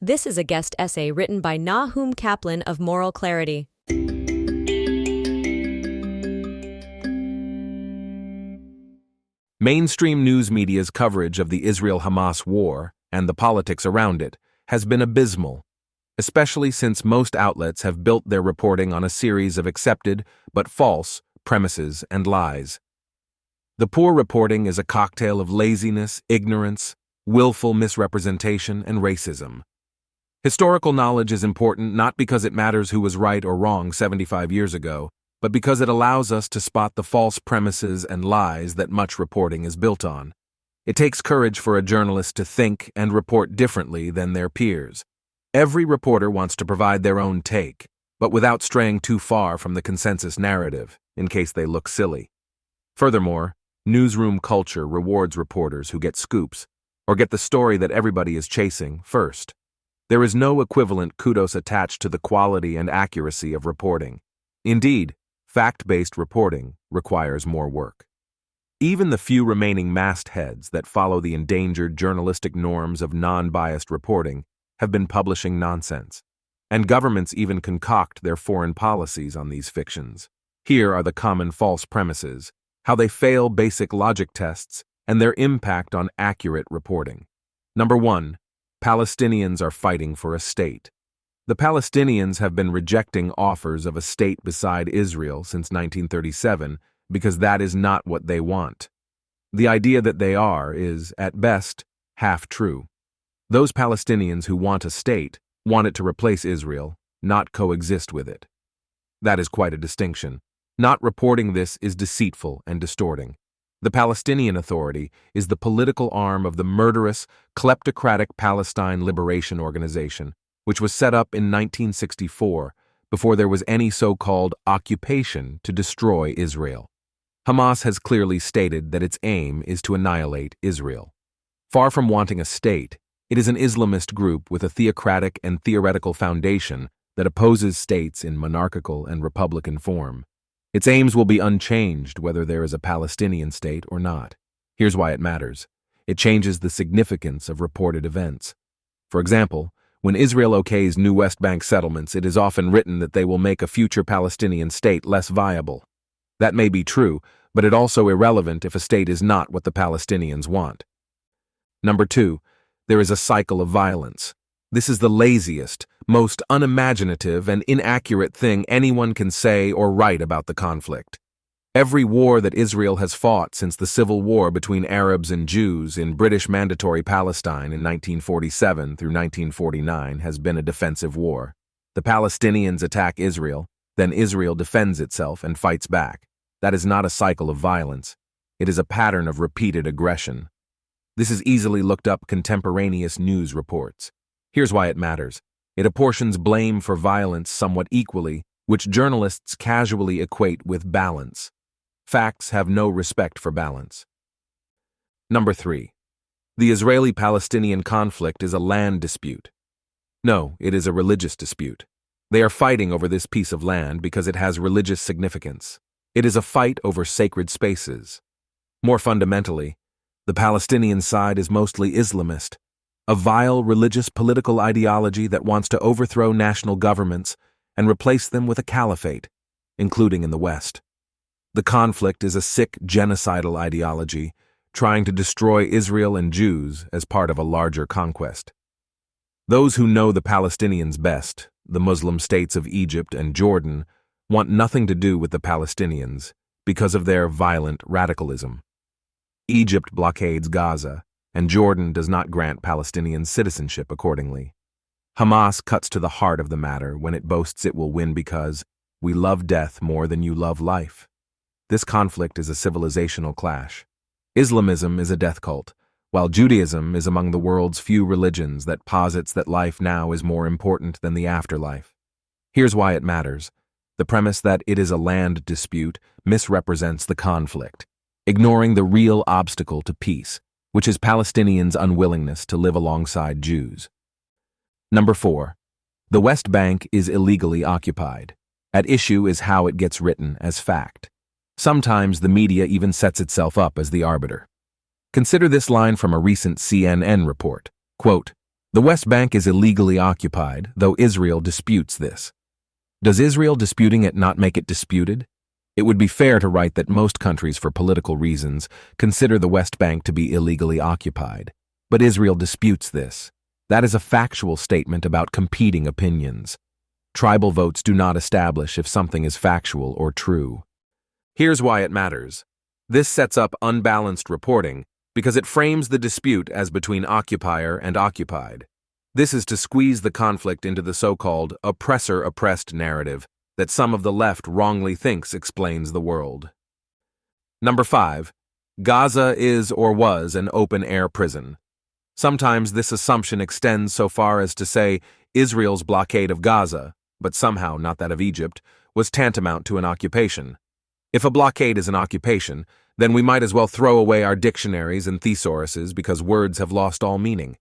This is a guest essay written by Nahum Kaplan of Moral Clarity. Mainstream news media's coverage of the Israel-Hamas war and the politics around it has been abysmal, especially since most outlets have built their reporting on a series of accepted but false premises and lies. The poor reporting is a cocktail of laziness, ignorance, willful misrepresentation, and racism. Historical knowledge is important not because it matters who was right or wrong 75 years ago, but because it allows us to spot the false premises and lies that much reporting is built on. It takes courage for a journalist to think and report differently than their peers. Every reporter wants to provide their own take, but without straying too far from the consensus narrative, in case they look silly. Furthermore, newsroom culture rewards reporters who get scoops, or get the story that everybody is chasing, first. There is no equivalent kudos attached to the quality and accuracy of reporting. Indeed, fact-based reporting requires more work. Even the few remaining mastheads that follow the endangered journalistic norms of non-biased reporting have been publishing nonsense, and governments even concoct their foreign policies on these fictions. Here are the common false premises, how they fail basic logic tests, and their impact on accurate reporting. Number 1. Palestinians are fighting for a state. The Palestinians have been rejecting offers of a state beside Israel since 1937 because that is not what they want. The idea that they are is, at best, half true. Those Palestinians who want a state want it to replace Israel, not coexist with it. That is quite a distinction. Not reporting this is deceitful and distorting. The Palestinian Authority is the political arm of the murderous, kleptocratic Palestine Liberation Organization, which was set up in 1964 before there was any so-called occupation to destroy Israel. Hamas has clearly stated that its aim is to annihilate Israel. Far from wanting a state, it is an Islamist group with a theocratic and theoretical foundation that opposes states in monarchical and republican form. Its aims will be unchanged whether there is a Palestinian state or not. Here's why it matters. It changes the significance of reported events. For example, when Israel okays new West Bank settlements, it is often written that they will make a future Palestinian state less viable. That may be true, but it also irrelevant if a state is not what the Palestinians want. Number 2, there is a cycle of violence. This is the laziest, most unimaginative and inaccurate thing anyone can say or write about the conflict. Every war that Israel has fought since the civil war between Arabs and Jews in British Mandatory Palestine in 1947 through 1949 has been a defensive war. The Palestinians attack Israel, then Israel defends itself and fights back. That is not a cycle of violence. It is a pattern of repeated aggression. This is easily looked up contemporaneous news reports. Here's why it matters. It apportions blame for violence somewhat equally, which journalists casually equate with balance. Facts have no respect for balance. Number 3. The Israeli-Palestinian conflict is a land dispute. No, it is a religious dispute. They are fighting over this piece of land because it has religious significance. It is a fight over sacred spaces. More fundamentally, the Palestinian side is mostly Islamist, a vile religious political ideology that wants to overthrow national governments and replace them with a caliphate, including in the West. The conflict is a sick genocidal ideology trying to destroy Israel and Jews as part of a larger conquest. Those who know the Palestinians best, the Muslim states of Egypt and Jordan, want nothing to do with the Palestinians because of their violent radicalism. Egypt blockades Gaza, and Jordan does not grant Palestinians citizenship accordingly. Hamas cuts to the heart of the matter when it boasts it will win because we love death more than you love life. This conflict is a civilizational clash. Islamism is a death cult, while Judaism is among the world's few religions that posits that life now is more important than the afterlife. Here's why it matters. The premise that it is a land dispute misrepresents the conflict, ignoring the real obstacle to peace, which is Palestinians' unwillingness to live alongside Jews. Number 4. The West Bank is illegally occupied. At issue is how it gets written as fact. Sometimes the media even sets itself up as the arbiter. Consider this line from a recent CNN report. Quote, The West Bank is illegally occupied, though Israel disputes this. Does Israel disputing it not make it disputed? It would be fair to write that most countries, for political reasons, consider the West Bank to be illegally occupied. But Israel disputes this. That is a factual statement about competing opinions. Tribal votes do not establish if something is factual or true. Here's why it matters. This sets up unbalanced reporting because it frames the dispute as between occupier and occupied. This is to squeeze the conflict into the so-called oppressor-oppressed narrative that some of the left wrongly thinks explains the world. Number 5. Gaza is or was an open-air prison. Sometimes this assumption extends so far as to say Israel's blockade of Gaza, but somehow not that of Egypt, was tantamount to an occupation. If a blockade is an occupation, then we might as well throw away our dictionaries and thesauruses because words have lost all meaning.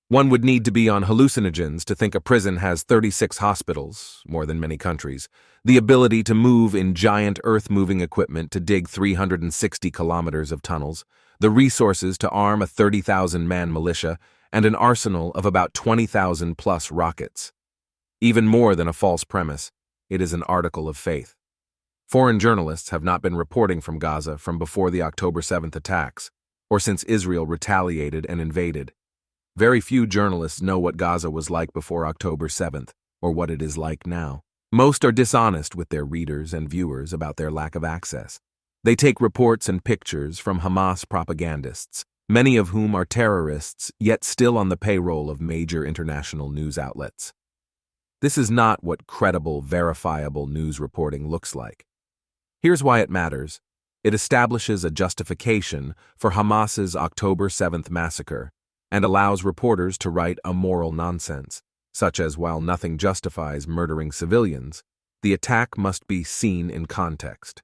One would need to be on hallucinogens to think a prison has 36 hospitals, more than many countries, the ability to move in giant earth-moving equipment to dig 360 kilometers of tunnels, the resources to arm a 30,000-man militia, and an arsenal of about 20,000-plus rockets. Even more than a false premise, it is an article of faith. Foreign journalists have not been reporting from Gaza from before the October 7th attacks, or since Israel retaliated and invaded. Very few journalists know what Gaza was like before October 7th, or what it is like now. Most are dishonest with their readers and viewers about their lack of access. They take reports and pictures from Hamas propagandists, many of whom are terrorists, yet still on the payroll of major international news outlets. This is not what credible, verifiable news reporting looks like. Here's why it matters. It establishes a justification for Hamas's October 7th massacre, and allows reporters to write immoral nonsense, such as while nothing justifies murdering civilians, the attack must be seen in context.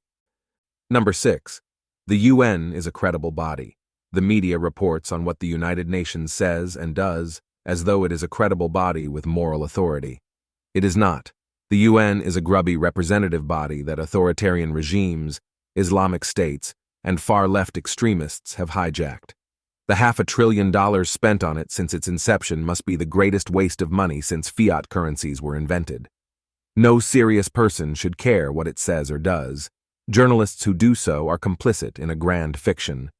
Number 6. The UN is a credible body. The media reports on what the United Nations says and does as though it is a credible body with moral authority. It is not. The UN is a grubby representative body that authoritarian regimes, Islamic states, and far-left extremists have hijacked. The $500 billion spent on it since its inception must be the greatest waste of money since fiat currencies were invented. No serious person should care what it says or does. Journalists who do so are complicit in a grand fiction.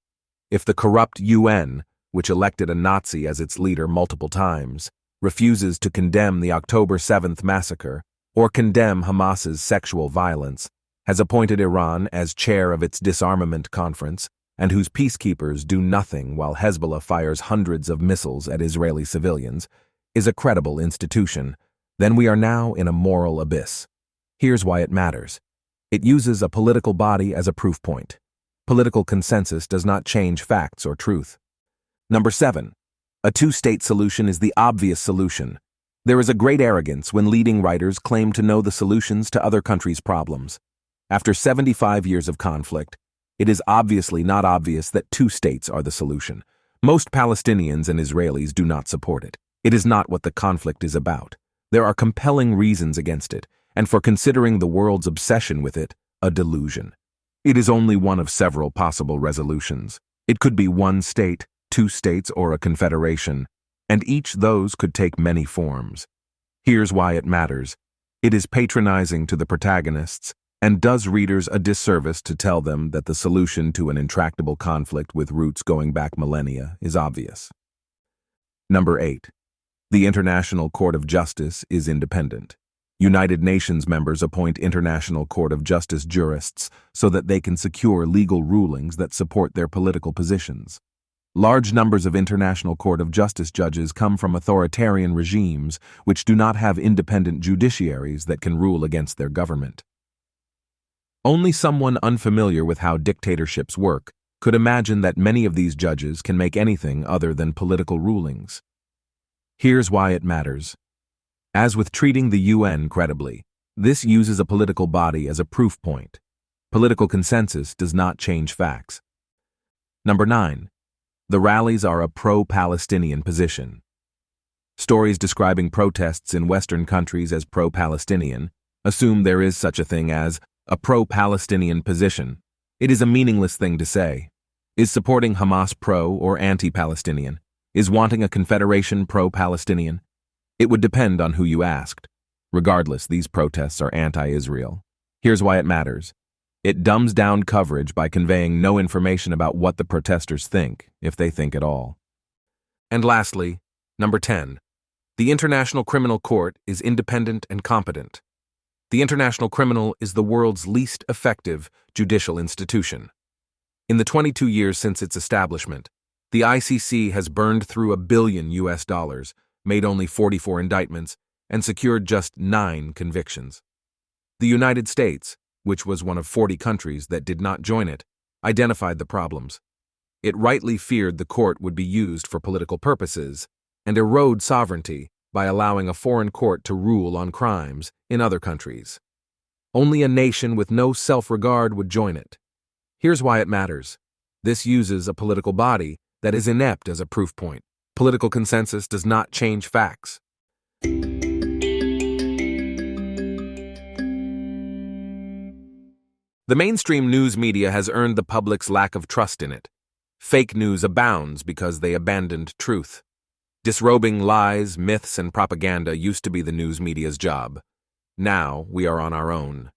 If the corrupt UN, which elected a Nazi as its leader multiple times, refuses to condemn the October 7th massacre or condemn Hamas's sexual violence, has appointed Iran as chair of its disarmament conference, and whose peacekeepers do nothing while Hezbollah fires hundreds of missiles at Israeli civilians, is a credible institution, then we are now in a moral abyss. Here's why it matters. It uses a political body as a proof point. Political consensus does not change facts or truth. Number 7. A two-state solution is the obvious solution. There is a great arrogance when leading writers claim to know the solutions to other countries' problems. After 75 years of conflict, it is obviously not obvious that two states are the solution. Most Palestinians and Israelis do not support it. It is not what the conflict is about. There are compelling reasons against it, and for considering the world's obsession with it a delusion. It is only one of several possible resolutions. It could be one state, two states, or a confederation, and each those could take many forms. Here's why it matters. It is patronizing to the protagonists and does readers a disservice to tell them that the solution to an intractable conflict with roots going back millennia is obvious. Number 8. The International Court of Justice is independent. United Nations members appoint International Court of Justice jurists so that they can secure legal rulings that support their political positions. Large numbers of International Court of Justice judges come from authoritarian regimes which do not have independent judiciaries that can rule against their government. Only someone unfamiliar with how dictatorships work could imagine that many of these judges can make anything other than political rulings. Here's why it matters. As with treating the UN credibly, this uses a political body as a proof point. Political consensus does not change facts. Number 9. The rallies are a pro-Palestinian position. Stories describing protests in Western countries as pro-Palestinian assume there is such a thing as a pro-Palestinian position. It is a meaningless thing to say. Is supporting Hamas pro or anti-Palestinian? Is wanting a confederation pro-Palestinian? It would depend on who you asked. Regardless, these protests are anti-Israel. Here's why it matters. It dumbs down coverage by conveying no information about what the protesters think, if they think at all. And lastly, number 10. The International Criminal Court is independent and competent. The International Criminal is the world's least effective judicial institution. In the 22 years since its establishment, the ICC has burned through $1 billion, made only 44 indictments, and secured just 9 convictions. The United States, which was one of 40 countries that did not join it, identified the problems. It rightly feared the court would be used for political purposes and erode sovereignty by allowing a foreign court to rule on crimes in other countries. Only a nation with no self-regard would join it. Here's why it matters. This uses a political body that is inept as a proof point. Political consensus does not change facts. The mainstream news media has earned the public's lack of trust in it. Fake news abounds because they abandoned truth. Disrobing lies, myths, and propaganda used to be the news media's job. Now we are on our own.